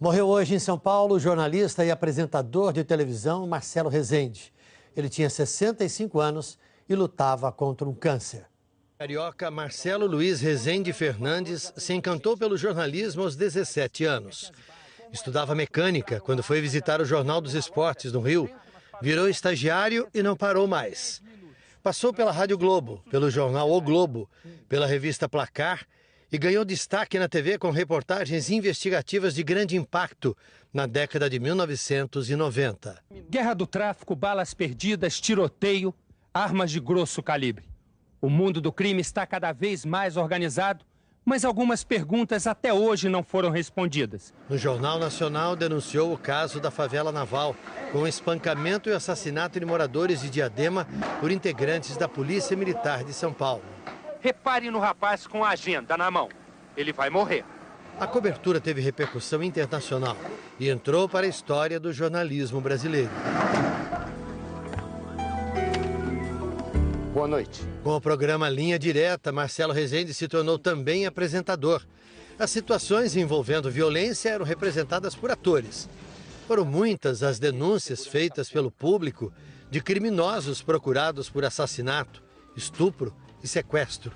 Morreu hoje em São Paulo o jornalista e apresentador de televisão Marcelo Rezende. Ele tinha 65 anos e lutava contra um câncer. O carioca Marcelo Luiz Rezende Fernandes se encantou pelo jornalismo aos 17 anos. Estudava mecânica quando foi visitar o Jornal dos Esportes no Rio. Virou estagiário e não parou mais. Passou pela Rádio Globo, pelo jornal O Globo, pela revista Placar e ganhou destaque na TV com reportagens investigativas de grande impacto na década de 1990. Guerra do tráfico, balas perdidas, tiroteio, armas de grosso calibre. O mundo do crime está cada vez mais organizado, mas algumas perguntas até hoje não foram respondidas. No Jornal Nacional denunciou o caso da favela naval, com espancamento e assassinato de moradores de Diadema por integrantes da Polícia Militar de São Paulo. Repare no rapaz com a agenda na mão. Ele vai morrer. A cobertura teve repercussão internacional e entrou para a história do jornalismo brasileiro. Boa noite. Com o programa Linha Direta, Marcelo Rezende se tornou também apresentador. As situações envolvendo violência eram representadas por atores. Foram muitas as denúncias feitas pelo público de criminosos procurados por assassinato, estupro e sequestro.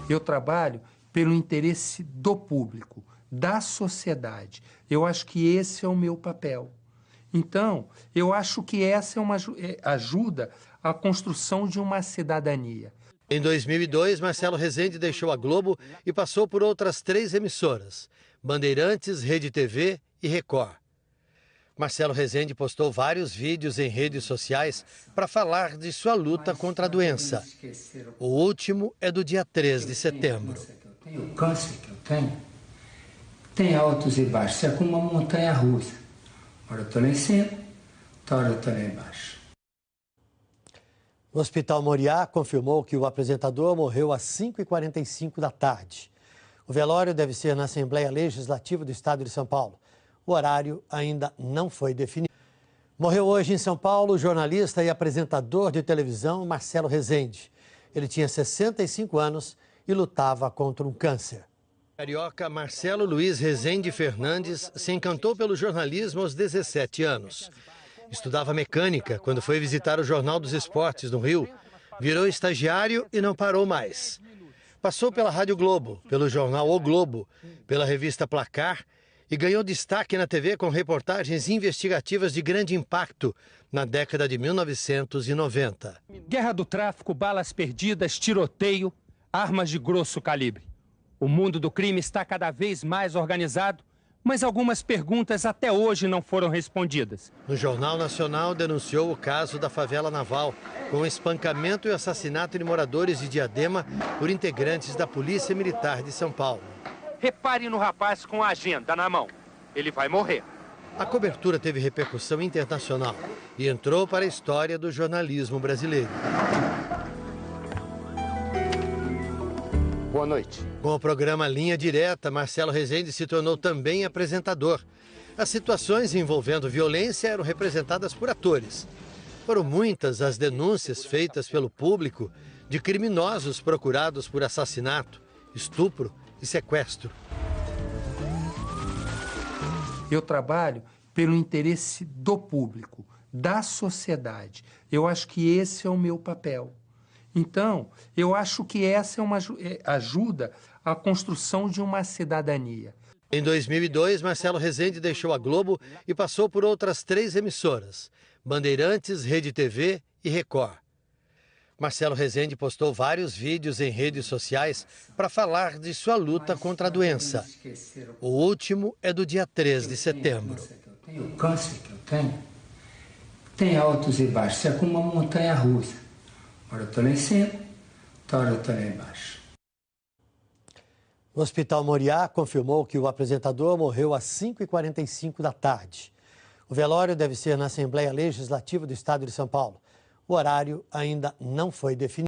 Eu trabalho pelo interesse do público, da sociedade. Eu acho que esse é o meu papel. Então, eu acho que essa é uma ajuda à construção de uma cidadania. Em 2002, Marcelo Rezende deixou a Globo e passou por outras 3 emissoras: Bandeirantes, Rede TV e Record. Marcelo Rezende postou vários vídeos em redes sociais para falar de sua luta contra a doença. O último é do dia 3 de setembro. O câncer que eu tenho tem altos e baixos, é como uma montanha russa. Ora eu estou lá em cima, ora eu estou lá embaixo. O Hospital Moriá confirmou que o apresentador morreu às 5h45 da tarde. O velório deve ser na Assembleia Legislativa do Estado de São Paulo. O horário ainda não foi definido. Morreu hoje em São Paulo o jornalista e apresentador de televisão Marcelo Rezende. Ele tinha 65 anos e lutava contra um câncer. O carioca Marcelo Luiz Rezende Fernandes se encantou pelo jornalismo aos 17 anos. Estudava mecânica quando foi visitar o Jornal dos Esportes no Rio. Virou estagiário e não parou mais. Passou pela Rádio Globo, pelo jornal O Globo, pela revista Placar e ganhou destaque na TV com reportagens investigativas de grande impacto na década de 1990. Guerra do tráfico, balas perdidas, tiroteio, armas de grosso calibre. O mundo do crime está cada vez mais organizado, mas algumas perguntas até hoje não foram respondidas. No Jornal Nacional denunciou o caso da favela naval, com espancamento e assassinato de moradores de Diadema por integrantes da Polícia Militar de São Paulo. Repare no rapaz com a agenda na mão. Ele vai morrer. A cobertura teve repercussão internacional e entrou para a história do jornalismo brasileiro. Boa noite. Com o programa Linha Direta, Marcelo Rezende se tornou também apresentador. As situações envolvendo violência eram representadas por atores. Foram muitas as denúncias feitas pelo público de criminosos procurados por assassinato, estupro e sequestro. Eu trabalho pelo interesse do público, da sociedade. Eu acho que esse é o meu papel. Então, eu acho que essa é uma ajuda à construção de uma cidadania. Em 2002, Marcelo Rezende deixou a Globo e passou por outras 3 emissoras: Bandeirantes, Rede TV e Record. Marcelo Rezende postou vários vídeos em redes sociais para falar de sua luta contra a doença. O último é do dia 3 de setembro. O câncer que eu tenho tem altos e baixos, é como uma montanha russa. Ora eu estou lá em cima, ora eu estou lá embaixo. O Hospital Moriá confirmou que o apresentador morreu às 5h45 da tarde. O velório deve ser na Assembleia Legislativa do Estado de São Paulo. O horário ainda não foi definido.